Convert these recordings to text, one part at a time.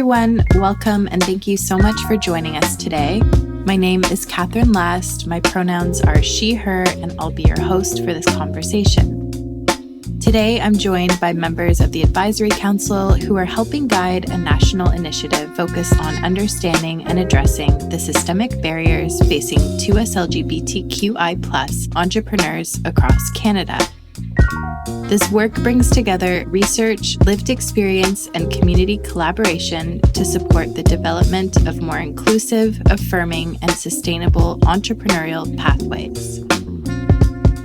everyone. Welcome and thank you so much for joining us today. My name is Kathryn Last. My pronouns are she, her, and I'll be your host for this conversation. Today, I'm joined by members of the Advisory Council who are helping guide a national initiative focused on understanding and addressing the systemic barriers facing 2S LGBTQI+ entrepreneurs across Canada. This work brings together research, lived experience, and community collaboration to support the development of more inclusive, affirming, and sustainable entrepreneurial pathways.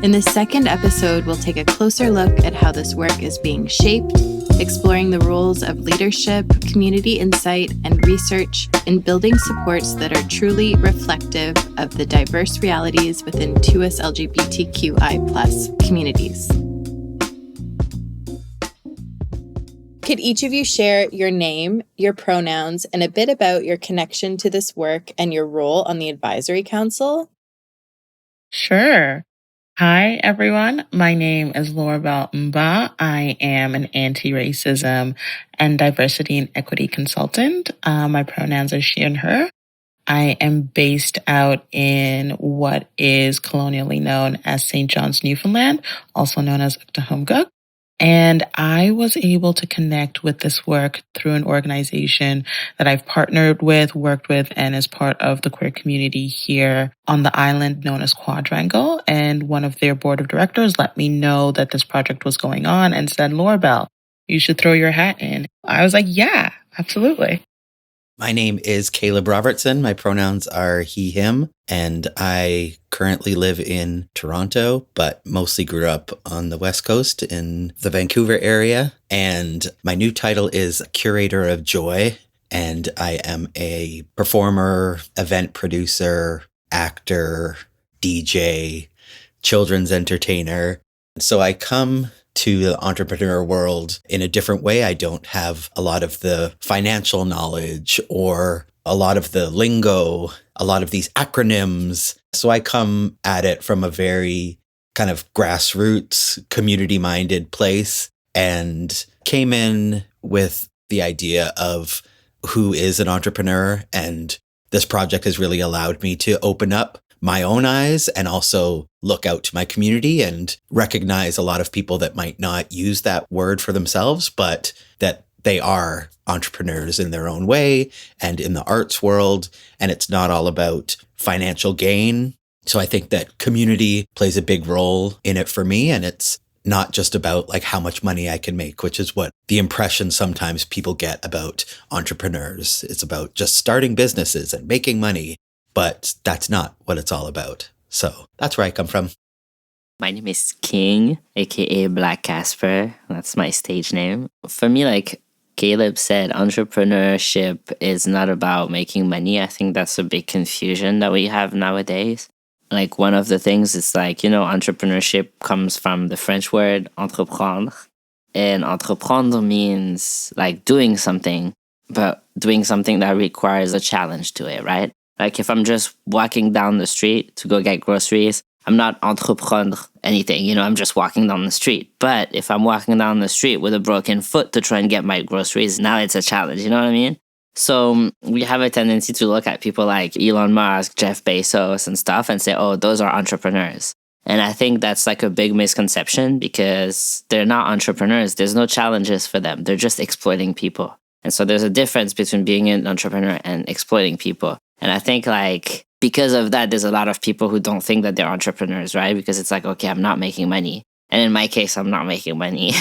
In this second episode, we'll take a closer look at how this work is being shaped, exploring the roles of leadership, community insight, and research in building supports that are truly reflective of the diverse realities within 2S LGBTQI+ communities. Could each of you share your name, your pronouns, and a bit about your connection to this work and your role on the Advisory Council? Sure. Hi, everyone. My name is Laurabel Mba. I am an anti-racism and diversity and equity consultant. My pronouns are she and her. I am based out in what is colonially known as St. John's, Newfoundland, also known as Oklahoma. And I was able to connect with this work through an organization that I've partnered with, worked with, and is part of the queer community here on the island known as Quadrangle. And one of their board of directors let me know that this project was going on and said, Laurabel, you should throw your hat in. I was like, yeah, absolutely. My name is Kaleb Robertson. My pronouns are he, him, and I currently live in Toronto, but mostly grew up on the West Coast in the Vancouver area. And my new title is Curator of Joy, and I am a performer, event producer, actor, DJ, children's entertainer. So I come to the entrepreneur world in a different way. I don't have a lot of the financial knowledge or a lot of the lingo, a lot of these acronyms. So I come at it from a very kind of grassroots, community-minded place and came in with the idea of who is an entrepreneur. And this project has really allowed me to open up my own eyes and also look out to my community and recognize a lot of people that might not use that word for themselves, but that they are entrepreneurs in their own way and in the arts world. And it's not all about financial gain. So I think that community plays a big role in it for me. And it's not just about like how much money I can make, which is what the impression sometimes people get about entrepreneurs. It's about just starting businesses and making money. But that's not what it's all about. So that's where I come from. My name is Kyng, aka Black Casper. That's my stage name. For me, like Kaleb said, entrepreneurship is not about making money. I think that's a big confusion that we have nowadays. Like one of the things is like, entrepreneurship comes from the French word entreprendre. And entreprendre means like doing something, but doing something that requires a challenge to it, right? Like if I'm just walking down the street to go get groceries, I'm not entreprendre anything, I'm just walking down the street. But if I'm walking down the street with a broken foot to try and get my groceries, now it's a challenge, you know what I mean? So we have a tendency to look at people like Elon Musk, Jeff Bezos and stuff and say, oh, those are entrepreneurs. And I think that's like a big misconception because they're not entrepreneurs. There's no challenges for them. They're just exploiting people. And so there's a difference between being an entrepreneur and exploiting people. And I think like because of that, there's a lot of people who don't think that they're entrepreneurs, right? Because it's like, okay, I'm not making money. And in my case, I'm not making money.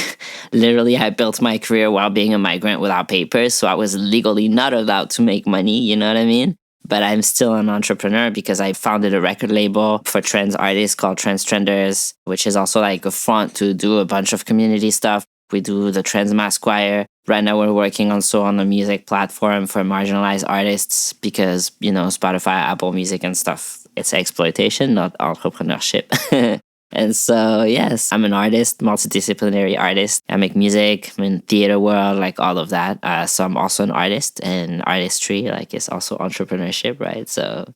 Literally, I built my career while being a migrant without papers. So I was legally not allowed to make money, you know what I mean? But I'm still an entrepreneur because I founded a record label for trans artists called Trans Trenders, which is also like a front to do a bunch of community stuff. We do the Trans Mass Choir. Right now we're working also on a music platform for marginalized artists because, Spotify, Apple Music and stuff, it's exploitation, not entrepreneurship. And so, yes, I'm an artist, multidisciplinary artist. I make music, I'm in theater world, like all of that. So I'm also an artist, and artistry, like, is also entrepreneurship, right? So,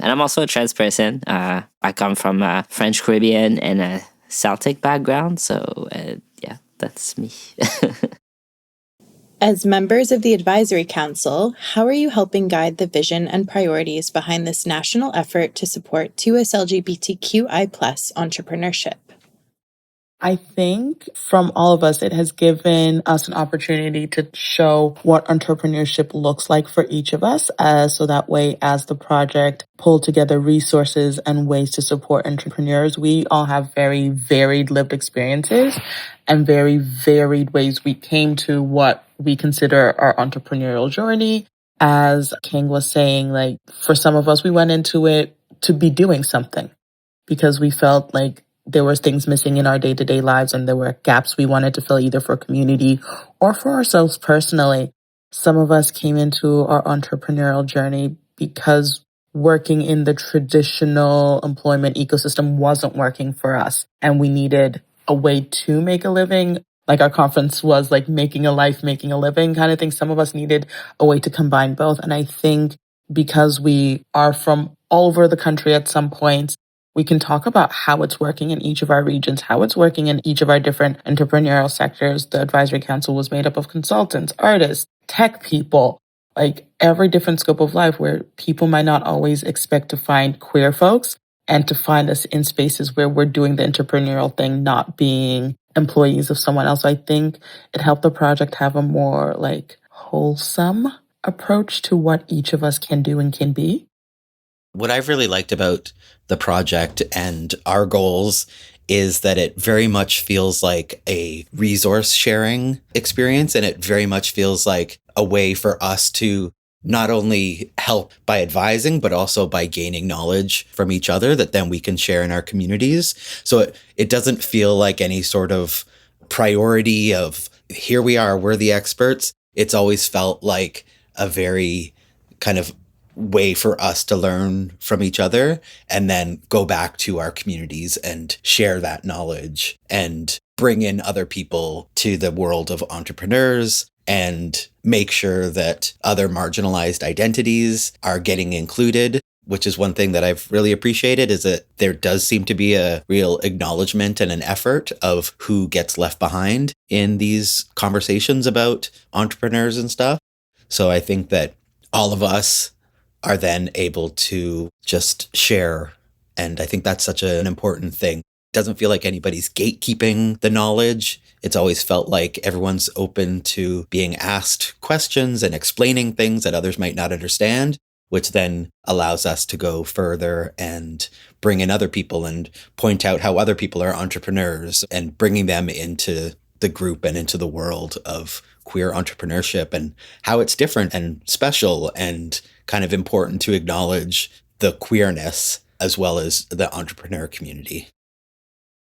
and I'm also a trans person. I come from a French Caribbean and a Celtic background. So, yeah, that's me. As members of the Advisory Council, how are you helping guide the vision and priorities behind this national effort to support 2S LGBTQI+ entrepreneurship? I think from all of us, it has given us an opportunity to show what entrepreneurship looks like for each of us, so that way, as the project pulled together resources and ways to support entrepreneurs, we all have very varied lived experiences and very varied ways we came to what we consider our entrepreneurial journey. As Kyng was saying, like, for some of us, we went into it to be doing something because we felt like there were things missing in our day-to-day lives and there were gaps we wanted to fill either for community or for ourselves personally. Some of us came into our entrepreneurial journey because working in the traditional employment ecosystem wasn't working for us and we needed a way to make a living. Like our conference was like making a life, making a living kind of thing. Some of us needed a way to combine both. And I think because we are from all over the country at some points, we can talk about how it's working in each of our regions, how it's working in each of our different entrepreneurial sectors. The advisory council was made up of consultants, artists, tech people, like every different scope of life where people might not always expect to find queer folks and to find us in spaces where we're doing the entrepreneurial thing, not being employees of someone else. I think it helped the project have a more like wholesome approach to what each of us can do and can be. What I've really liked about the project and our goals is that it very much feels like a resource sharing experience, and it very much feels like a way for us to not only help by advising, but also by gaining knowledge from each other that then we can share in our communities. So it doesn't feel like any sort of priority of here we are, we're the experts. It's always felt like a very kind of way for us to learn from each other and then go back to our communities and share that knowledge and bring in other people to the world of entrepreneurs and make sure that other marginalized identities are getting included, which is one thing that I've really appreciated, is that there does seem to be a real acknowledgement and an effort of who gets left behind in these conversations about entrepreneurs and stuff. So I think that all of us are then able to just share. And I think that's such an important thing. It doesn't feel like anybody's gatekeeping the knowledge. It's always felt like everyone's open to being asked questions and explaining things that others might not understand, which then allows us to go further and bring in other people and point out how other people are entrepreneurs and bringing them into the group and into the world of queer entrepreneurship and how it's different and special and kind of important to acknowledge the queerness as well as the entrepreneur community.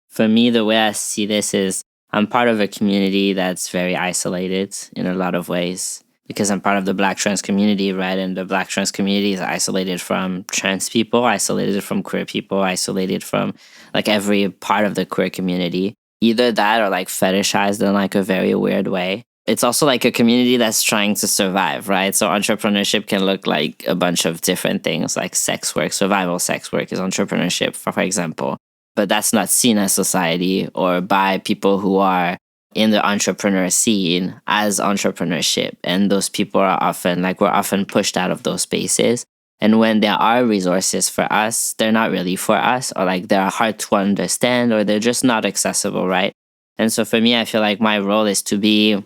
For me, the way I see this is I'm part of a community that's very isolated in a lot of ways because I'm part of the Black trans community, right? And the Black trans community is isolated from trans people, isolated from queer people, isolated from like every part of the queer community. Either that or like fetishized in like a very weird way. It's also like a community that's trying to survive, right? So entrepreneurship can look like a bunch of different things, like sex work. Survival sex work is entrepreneurship, for example. But that's not seen as society or by people who are in the entrepreneur scene as entrepreneurship. And those people are often, like, we're often pushed out of those spaces. And when there are resources for us, they're not really for us, or like they're hard to understand, or they're just not accessible, right? And so for me, I feel like my role is to be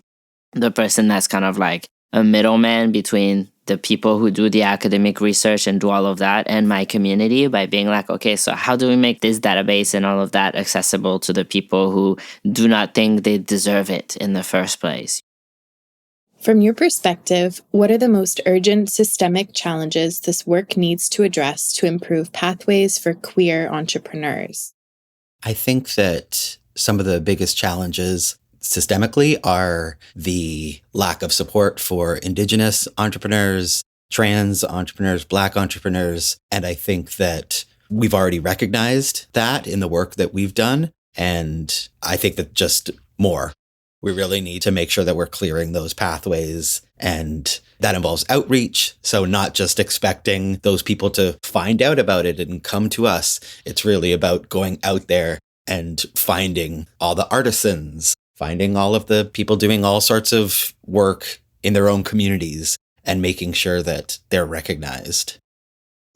the person that's kind of like a middleman between the people who do the academic research and do all of that and my community by being like, okay, so how do we make this database and all of that accessible to the people who do not think they deserve it in the first place? From your perspective, what are the most urgent systemic challenges this work needs to address to improve pathways for queer entrepreneurs? I think that some of the biggest challenges systemically are the lack of support for Indigenous entrepreneurs, trans entrepreneurs, Black entrepreneurs. And I think that we've already recognized that in the work that we've done. And I think that just more. We really need to make sure that we're clearing those pathways, and that involves outreach. So not just expecting those people to find out about it and come to us. It's really about going out there and finding all the artisans, finding all of the people doing all sorts of work in their own communities and making sure that they're recognized.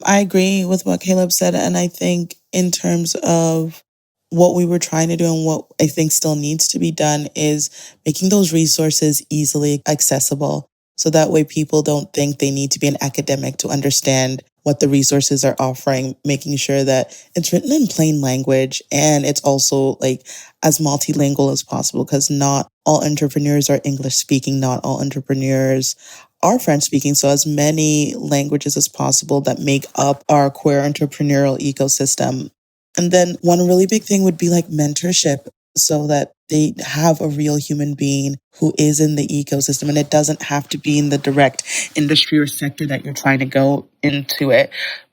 I agree with what Kaleb said. And I think in terms of what we were trying to do and what I think still needs to be done is making those resources easily accessible. So that way people don't think they need to be an academic to understand what the resources are offering, making sure that it's written in plain language and it's also like as multilingual as possible, because not all entrepreneurs are English speaking, not all entrepreneurs are French speaking. So as many languages as possible that make up our queer entrepreneurial ecosystem. And then one really big thing would be like mentorship, so that they have a real human being who is in the ecosystem, and it doesn't have to be in the direct industry or sector that you're trying to go into it,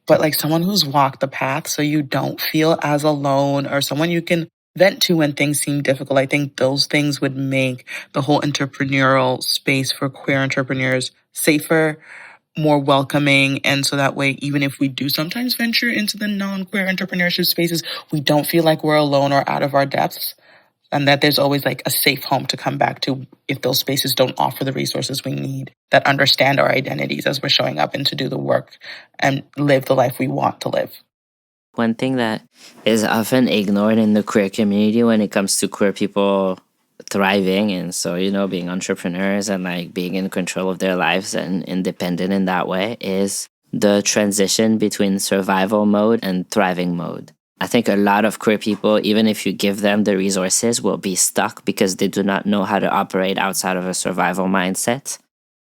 but like someone who's walked the path so you don't feel as alone, or someone you can vent to when things seem difficult. I think those things would make the whole entrepreneurial space for queer entrepreneurs safer, more welcoming. And so that way, even if we do sometimes venture into the non-queer entrepreneurship spaces, we don't feel like we're alone or out of our depths, and that there's always like a safe home to come back to if those spaces don't offer the resources we need, that understand our identities as we're showing up and to do the work and live the life we want to live. One thing that is often ignored in the queer community when it comes to queer people thriving, and so, being entrepreneurs and like being in control of their lives and independent in that way, is the transition between survival mode and thriving mode. I think a lot of queer people, even if you give them the resources, will be stuck because they do not know how to operate outside of a survival mindset.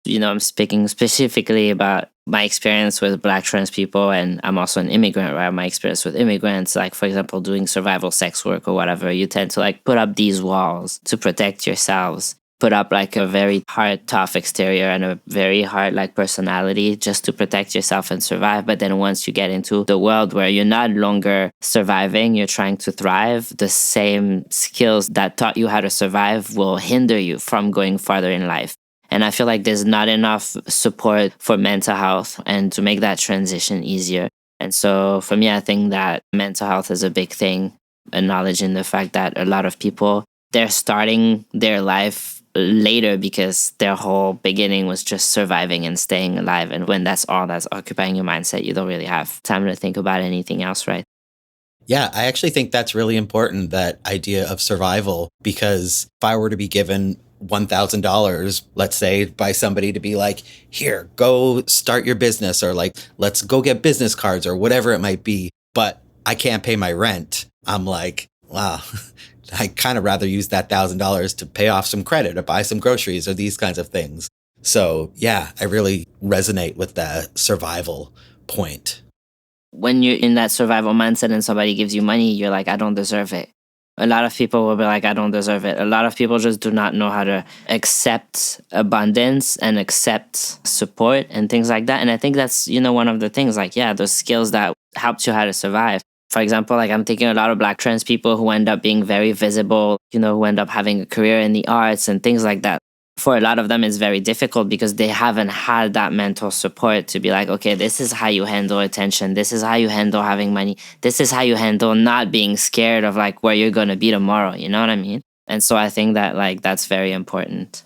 I'm speaking specifically about my experience with Black trans people, and I'm also an immigrant, right? My experience with immigrants, like, for example, doing survival sex work or whatever, you tend to like put up these walls to protect yourselves, put up like a very hard, tough exterior and a very hard like personality just to protect yourself and survive. But then once you get into the world where you're not longer surviving, you're trying to thrive, the same skills that taught you how to survive will hinder you from going farther in life. And I feel like there's not enough support for mental health and to make that transition easier. And so for me, I think that mental health is a big thing, acknowledging the fact that a lot of people, they're starting their life later because their whole beginning was just surviving and staying alive. And when that's all that's occupying your mindset, you don't really have time to think about anything else, right? Yeah, I actually think that's really important, that idea of survival, because if I were to be given $1,000, let's say, by somebody to be like, here, go start your business, or like, let's go get business cards or whatever it might be, but I can't pay my rent. I'm like, wow, I kind of rather use that $1,000 to pay off some credit or buy some groceries or these kinds of things. So yeah, I really resonate with that survival point. When you're in that survival mindset and somebody gives you money, you're like, I don't deserve it. A lot of people will be like, I don't deserve it. A lot of people just do not know how to accept abundance and accept support and things like that. And I think that's, one of the things, like, yeah, those skills that helped you how to survive. For example, like I'm thinking a lot of Black trans people who end up being very visible, who end up having a career in the arts and things like that. For a lot of them, it's very difficult because they haven't had that mental support to be like, okay, this is how you handle attention. This is how you handle having money. This is how you handle not being scared of like where you're going to be tomorrow. You know what I mean? And so I think that like that's very important.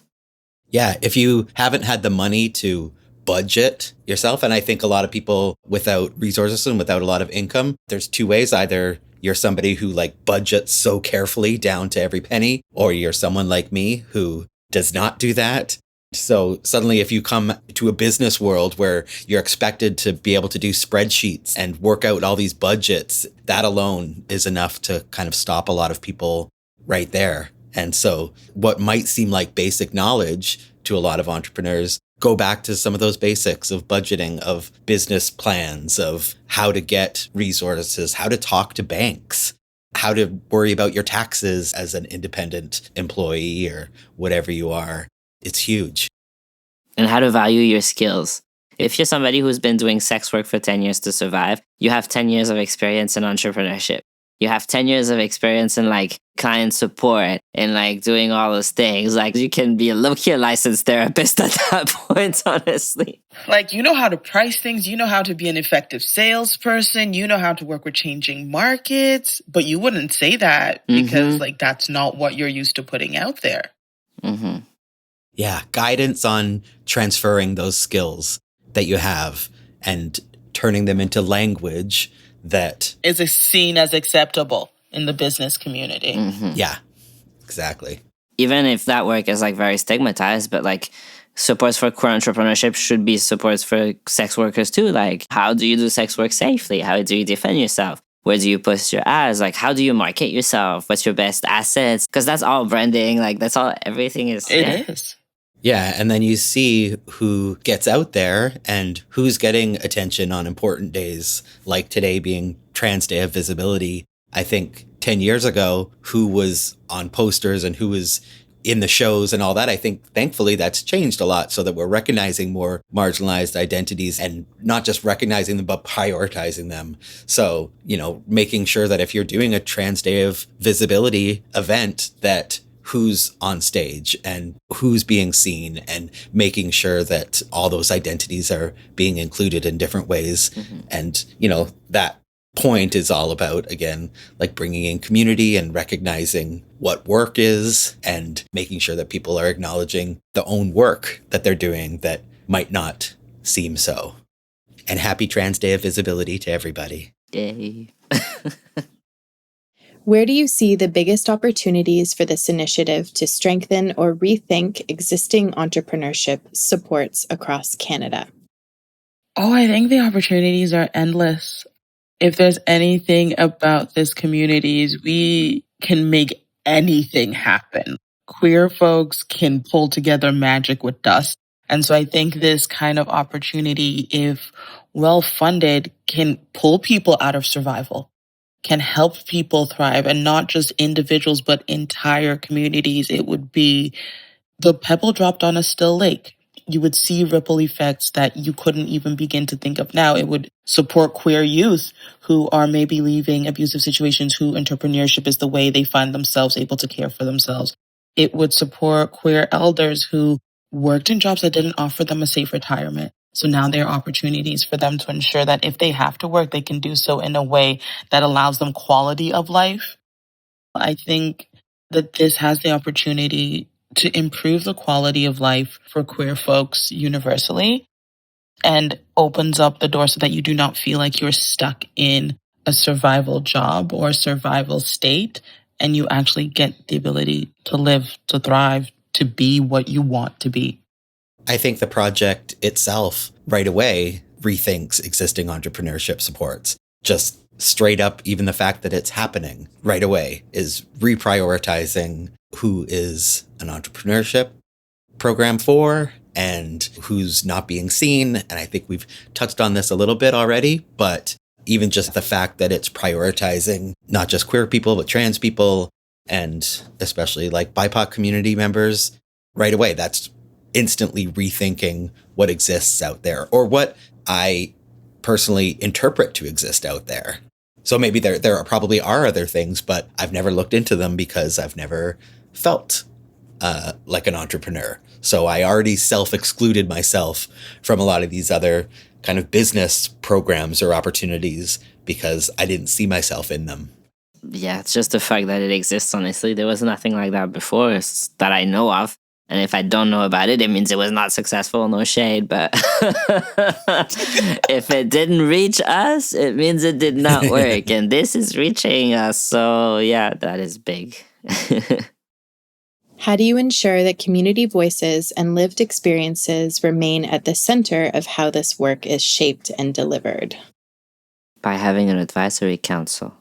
Yeah, if you haven't had the money to budget yourself, and I think a lot of people without resources and without a lot of income, there's two ways. Either you're somebody who like budgets so carefully down to every penny, or you're someone like me who does not do that. So suddenly if you come to a business world where you're expected to be able to do spreadsheets and work out all these budgets, that alone is enough to kind of stop a lot of people right there. And so what might seem like basic knowledge to a lot of entrepreneurs, go back to some of those basics of budgeting, of business plans, of how to get resources, how to talk to banks, how to worry about your taxes as an independent employee or whatever you are. It's huge. And how to value your skills. If you're somebody who's been doing sex work for 10 years to survive, you have 10 years of experience in entrepreneurship. you have 10 years of experience in like client support and like doing all those things. Like you can be a low-key licensed therapist at that point, honestly. Like, you know how to price things, you know how to be an effective salesperson, you know how to work with changing markets, but you wouldn't say that because like that's not what you're used to putting out there. Yeah, guidance on transferring those skills that you have and turning them into language that is seen as acceptable in the business community. Yeah, exactly. Even if that work is like very stigmatized, but like supports for queer entrepreneurship should be supports for sex workers too. Like, how do you do sex work safely? How do you defend yourself? Where do you post your ads? Like, how do you market yourself? What's your best assets? Because that's all branding. Like, that's all, everything is. It is. Yeah, and then you see who gets out there and who's getting attention on important days, like today being Trans Day of Visibility. I think 10 years ago, who was on posters and who was in the shows and all that. I think thankfully that's changed a lot so that we're recognizing more marginalized identities and not just recognizing them, but prioritizing them. So, you know, making sure that if you're doing a Trans Day of Visibility event, that who's on stage and who's being seen and making sure that all those identities are being included in different ways. And, you know, that point is all about, again, like bringing in community and recognizing what work is and making sure that people are acknowledging the own work that they're doing that might not seem so. And happy Trans Day of Visibility to everybody. Yay. Where do you see the biggest opportunities for this initiative to strengthen or rethink existing entrepreneurship supports across Canada? Oh, I think the opportunities are endless. If there's anything about this community, is we can make anything happen. Queer folks can pull together magic with dust. And so I think this kind of opportunity, if well funded, can pull people out of survival, can help people thrive, and not just individuals, but entire communities. It would be the pebble dropped on a still lake. You would see ripple effects that you couldn't even begin to think of now. It would support queer youth who are maybe leaving abusive situations, who entrepreneurship is the way they find themselves able to care for themselves. It would support queer elders who worked in jobs that didn't offer them a safe retirement. So now there are opportunities for them to ensure that if they have to work, they can do so in a way that allows them quality of life. I think that this has the opportunity to improve the quality of life for queer folks universally and opens up the door so that you do not feel like you're stuck in a survival job or a survival state, and you actually get the ability to live, to thrive, to be what you want to be. I think the project itself right away rethinks existing entrepreneurship supports. Just straight up, even the fact that it's happening right away is reprioritizing who is an entrepreneurship program for and who's not being seen. And I think we've touched on this a little bit already, but even just the fact that it's prioritizing not just queer people, but trans people and especially like BIPOC community members right away, that's instantly rethinking what exists out there or what I personally interpret to exist out there. So maybe there probably are other things, but I've never looked into them because I've never felt like an entrepreneur. So I already self-excluded myself from a lot of these other kind of business programs or opportunities because I didn't see myself in them. Yeah, it's just the fact that it exists, honestly. There was nothing like that before that I know of. And if I don't know about it, it means it was not successful, no shade. But if it didn't reach us, it means it did not work. And this is reaching us. So yeah, that is big. How do you ensure that community voices and lived experiences remain at the center of how this work is shaped and delivered? By having an advisory council.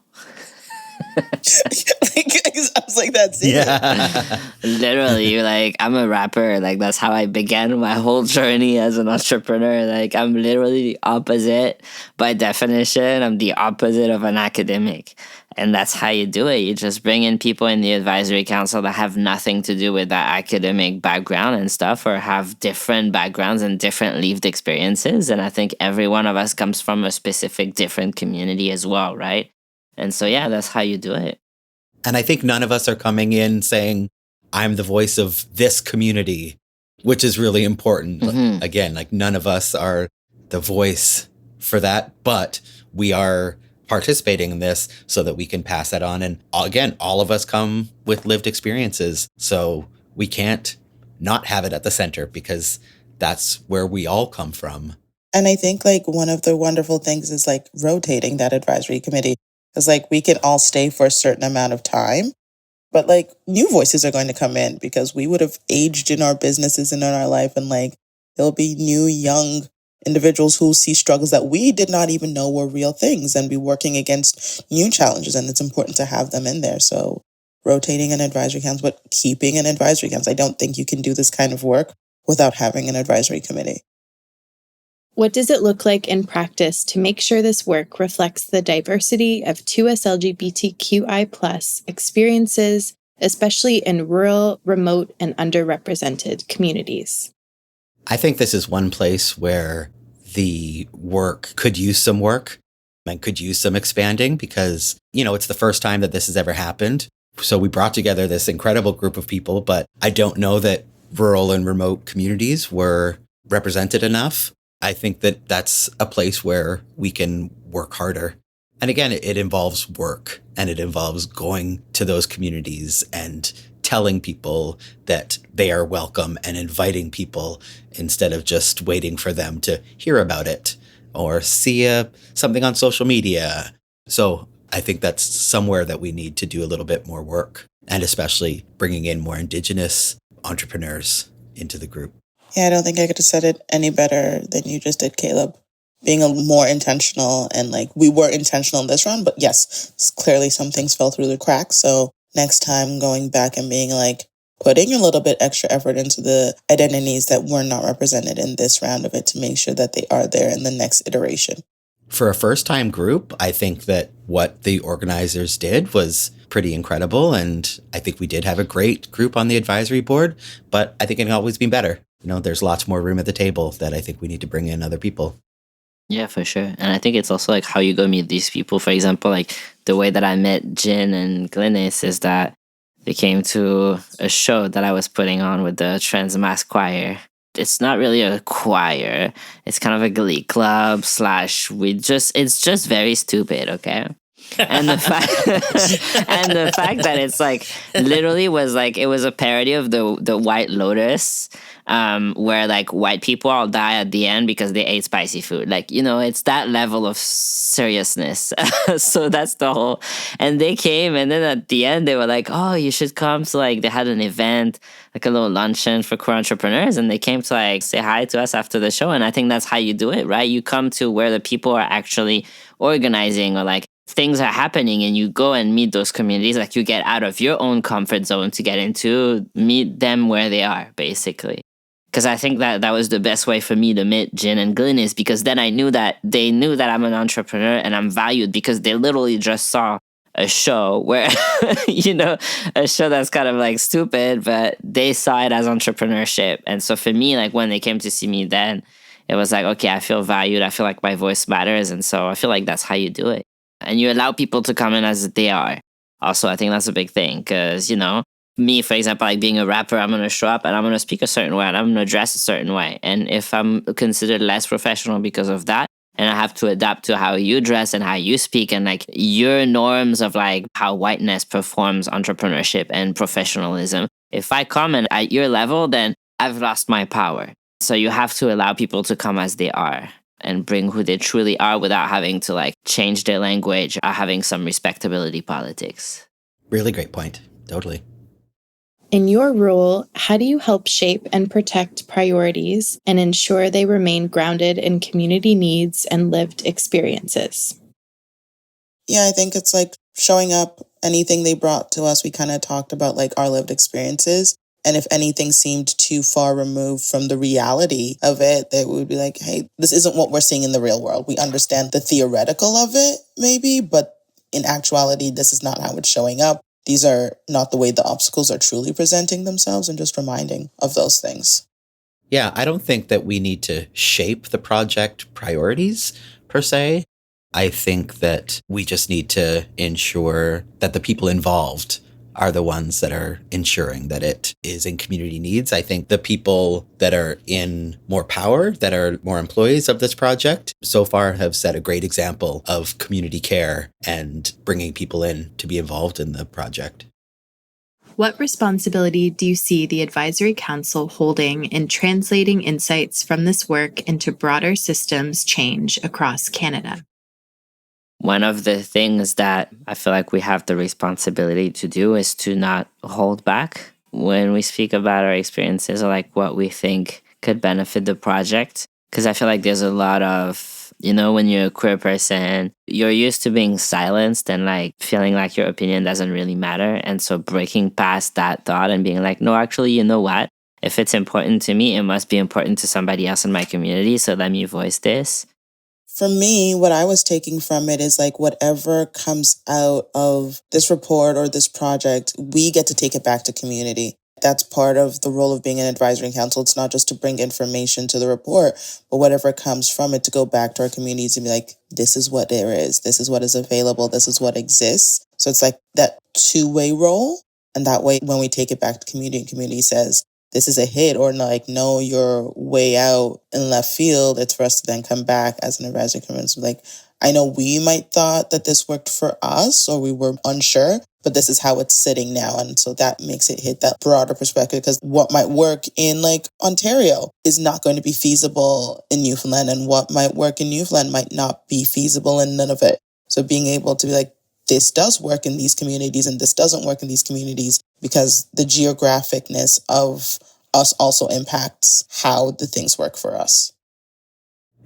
I was like, that's it. Yeah. Literally, like, I'm a rapper. Like, that's how I began my whole journey as an entrepreneur. Like, I'm literally the opposite. By definition, I'm the opposite of an academic. And that's how you do it. You just bring in people in the advisory council that have nothing to do with that academic background and stuff, or have different backgrounds and different lived experiences. And I think every one of us comes from a specific different community as well, right? And so, yeah, that's how you do it. And I think none of us are coming in saying, I'm the voice of this community, which is really important. Mm-hmm. Again, like none of us are the voice for that, but we are participating in this so that we can pass that on. And again, all of us come with lived experiences. So we can't not have it at the center because that's where we all come from. And I think like one of the wonderful things is like rotating that advisory committee. Because like we can all stay for a certain amount of time, but like new voices are going to come in because we would have aged in our businesses and in our life. And like there'll be new young individuals who see struggles that we did not even know were real things and be working against new challenges. And it's important to have them in there. So rotating an advisory council, but keeping an advisory council. I don't think you can do this kind of work without having an advisory committee. What does it look like in practice to make sure this work reflects the diversity of 2S LGBTQI+ experiences, especially in rural, remote, and underrepresented communities? I think this is one place where the work could use some work and could use some expanding because, it's the first time that this has ever happened. So we brought together this incredible group of people, but I don't know that rural and remote communities were represented enough. I think that that's a place where we can work harder. And again, it involves work and it involves going to those communities and telling people that they are welcome and inviting people instead of just waiting for them to hear about it or see something on social media. So I think that's somewhere that we need to do a little bit more work, and especially bringing in more Indigenous entrepreneurs into the group. Yeah, I don't think I could have said it any better than you just did, Kaleb. Being more intentional, and like we were intentional in this round, but yes, clearly some things fell through the cracks. So next time going back and being like putting a little bit extra effort into the identities that were not represented in this round of it to make sure that they are there in the next iteration. For a first-time group, I think that what the organizers did was pretty incredible, and I think we did have a great group on the advisory board, but I think it can always be better. There's lots more room at the table that I think we need to bring in other people. Yeah, for sure. And I think it's also like how you go meet these people. For example, like the way that I met Jin and Glynis is that they came to a show that I was putting on with the Trans Mass Choir. It's not really a choir. It's kind of a glee club / it's just very stupid, okay? And the fact that it's like literally was like it was a parody of the White Lotus, where like white people all die at the end because they ate spicy food. Like, it's that level of seriousness. So that's the whole. And they came, and then at the end they were like, "Oh, you should come." So like they had an event, like a little luncheon for queer entrepreneurs, and they came to like say hi to us after the show. And I think that's how you do it, right? You come to where the people are actually organizing, or like things are happening, and you go and meet those communities. Like you get out of your own comfort zone to get into, meet them where they are, basically. Because I think that was the best way for me to meet Jin and Glynis, because then I knew that they knew that I'm an entrepreneur and I'm valued, because they literally just saw a show where, a show that's kind of like stupid, but they saw it as entrepreneurship. And so for me, like when they came to see me then, it was like, okay, I feel valued. I feel like my voice matters. And so I feel like that's how you do it. And you allow people to come in as they are. Also, I think that's a big thing because, me, for example, like being a rapper, I'm going to show up and I'm going to speak a certain way and I'm going to dress a certain way. And if I'm considered less professional because of that, and I have to adapt to how you dress and how you speak and like your norms of like how whiteness performs entrepreneurship and professionalism, if I come in at your level, then I've lost my power. So you have to allow people to come as they are and bring who they truly are without having to like change their language or having some respectability politics. Really great point. Totally. In your role, how do you help shape and protect priorities and ensure they remain grounded in community needs and lived experiences? Yeah, I think it's like showing up. Anything they brought to us, we kind of talked about like our lived experiences. And if anything seemed too far removed from the reality of it, that we would be like, hey, this isn't what we're seeing in the real world. We understand the theoretical of it, maybe, but in actuality, this is not how it's showing up. These are not the way the obstacles are truly presenting themselves, and just reminding of those things. Yeah, I don't think that we need to shape the project priorities per se. I think that we just need to ensure that the people involved are the ones that are ensuring that it is in community needs. I think the people that are in more power, that are more employees of this project, so far have set a great example of community care and bringing people in to be involved in the project. What responsibility do you see the Advisory Council holding in translating insights from this work into broader systems change across Canada? One of the things that I feel like we have the responsibility to do is to not hold back when we speak about our experiences or like what we think could benefit the project. Because I feel like there's a lot of, when you're a queer person, you're used to being silenced and like feeling like your opinion doesn't really matter. And so breaking past that thought and being like, no, actually, you know what? If it's important to me, it must be important to somebody else in my community. So let me voice this. For me, what I was taking from it is like whatever comes out of this report or this project, we get to take it back to community. That's part of the role of being an advisory council. It's not just to bring information to the report, but whatever comes from it to go back to our communities and be like, this is what there is. This is what is available. This is what exists. So it's like that two-way role. And that way, when we take it back to community and community says, this is a hit, or like, no, you're way out in left field, it's for us to then come back as an advisory committee. Like, I know we might thought that this worked for us or we were unsure, but this is how it's sitting now. And so that makes it hit that broader perspective, because what might work in like Ontario is not going to be feasible in Newfoundland, and what might work in Newfoundland might not be feasible in Nunavut. So being able to be like, this does work in these communities and this doesn't work in these communities, because the geographicness of us also impacts how the things work for us.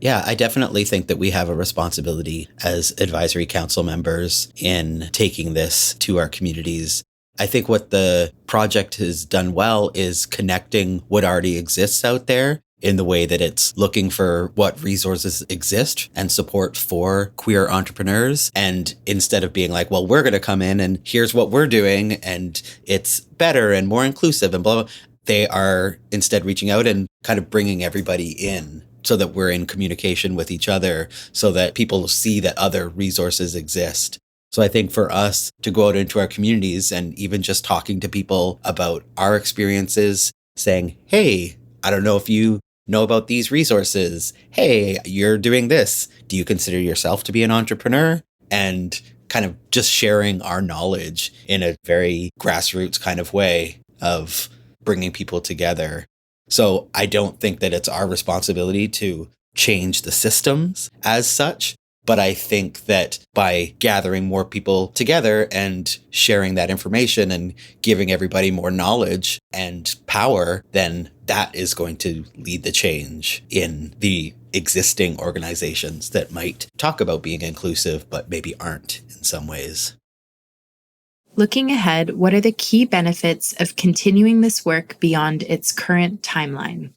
Yeah, I definitely think that we have a responsibility as advisory council members in taking this to our communities. I think what the project has done well is connecting what already exists out there in the way that it's looking for what resources exist and support for queer entrepreneurs. And instead of being like, well, we're going to come in and here's what we're doing and it's better and more inclusive and blah, blah, they are instead reaching out and kind of bringing everybody in so that we're in communication with each other, so that people see that other resources exist. So I think for us to go out into our communities and even just talking to people about our experiences, saying, hey, I don't know if you know about these resources. Hey, you're doing this. Do you consider yourself to be an entrepreneur? And kind of just sharing our knowledge in a very grassroots kind of way of bringing people together. So I don't think that it's our responsibility to change the systems as such, but I think that by gathering more people together and sharing that information and giving everybody more knowledge and power, then that is going to lead the change in the existing organizations that might talk about being inclusive, but maybe aren't in some ways. Looking ahead, what are the key benefits of continuing this work beyond its current timeline?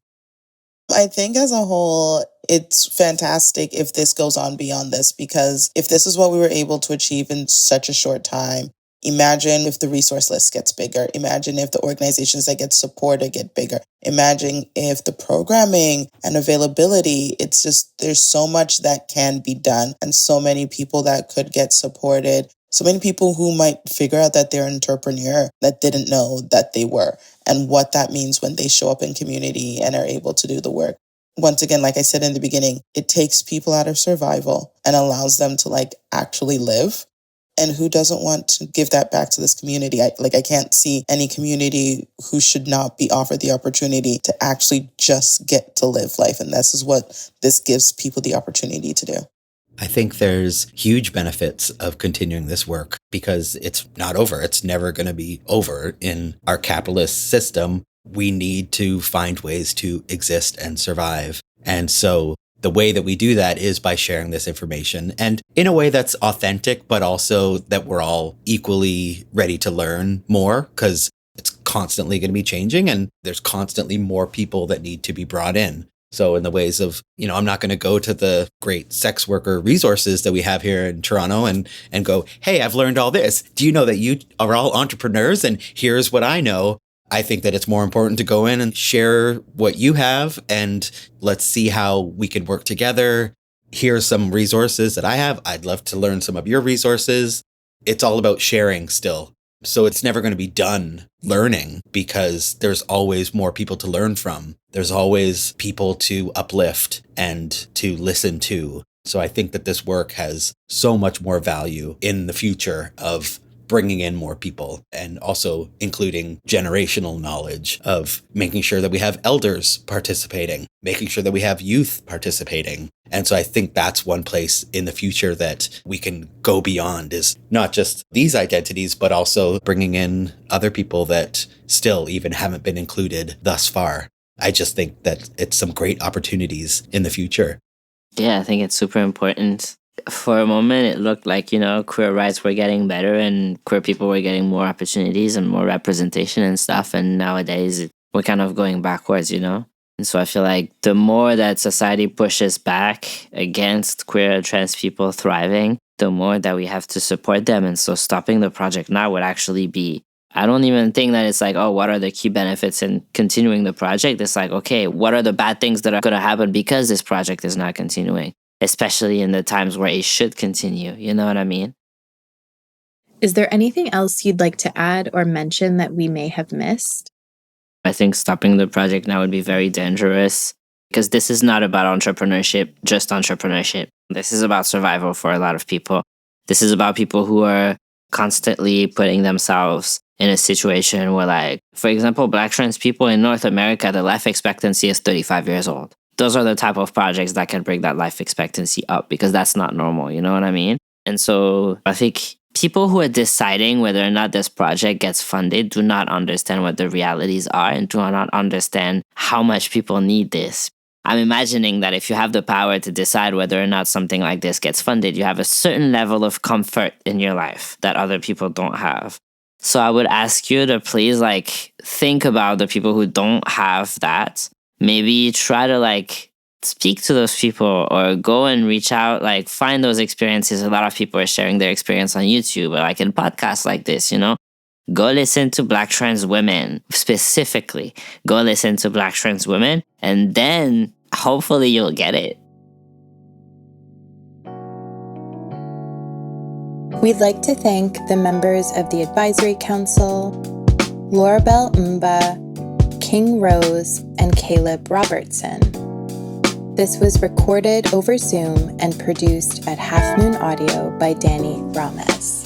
I think as a whole, it's fantastic if this goes on beyond this, because if this is what we were able to achieve in such a short time, imagine if the resource list gets bigger. Imagine if the organizations that get supported get bigger. Imagine if the programming and availability, it's just, there's so much that can be done and so many people that could get supported. So many people who might figure out that they're an entrepreneur that didn't know that they were, and what that means when they show up in community and are able to do the work. Once again, like I said in the beginning, it takes people out of survival and allows them to like actually live. And who doesn't want to give that back to this community? I can't see any community who should not be offered the opportunity to actually just get to live life. And this is what this gives people the opportunity to do. I think there's huge benefits of continuing this work because it's not over. It's never going to be over in our capitalist system. We need to find ways to exist and survive. And so the way that we do that is by sharing this information, and in a way that's authentic, but also that we're all equally ready to learn more, because it's constantly going to be changing and there's constantly more people that need to be brought in. So in the ways of, I'm not going to go to the great sex worker resources that we have here in Toronto and go, hey, I've learned all this. Do you know that you are all entrepreneurs and here's what I know? I think that it's more important to go in and share what you have and let's see how we can work together. here's some resources that I have. I'd love to learn some of your resources. It's all about sharing still. So it's never going to be done learning because there's always more people to learn from. There's always people to uplift and to listen to. So I think that this work has so much more value in the future of bringing in more people and also including generational knowledge of making sure that we have elders participating, making sure that we have youth participating. And so I think that's one place in the future that we can go beyond is not just these identities, but also bringing in other people that still even haven't been included thus far. I just think that it's some great opportunities in the future. Yeah, I think it's super important. For a moment, it looked like, queer rights were getting better and queer people were getting more opportunities and more representation and stuff. And nowadays, we're kind of going backwards, And so I feel like the more that society pushes back against queer and trans people thriving, the more that we have to support them. And so stopping the project now would actually be, I don't even think that it's like, oh, what are the key benefits in continuing the project? It's like, okay, what are the bad things that are going to happen because this project is not continuing? Especially in the times where it should continue. You know what I mean? Is there anything else you'd like to add or mention that we may have missed? I think stopping the project now would be very dangerous because this is not about entrepreneurship, just entrepreneurship. This is about survival for a lot of people. This is about people who are constantly putting themselves in a situation where, like, for example, Black trans people in North America, the life expectancy is 35 years old. Those are the type of projects that can bring that life expectancy up because that's not normal, you know what I mean? And so I think people who are deciding whether or not this project gets funded do not understand what the realities are and do not understand how much people need this. I'm imagining that if you have the power to decide whether or not something like this gets funded, you have a certain level of comfort in your life that other people don't have. So I would ask you to please think about the people who don't have that. Maybe try to speak to those people or go and reach out, find those experiences. A lot of people are sharing their experience on YouTube or in podcasts like this, Go listen to Black trans women specifically. Go listen to Black trans women and then hopefully you'll get it. We'd like to thank the members of the Advisory Council, Laurabel Mba, Kyng Rose, and Kaleb Robertson. This was recorded over Zoom and produced at Half Moon Audio by Danny Ramos.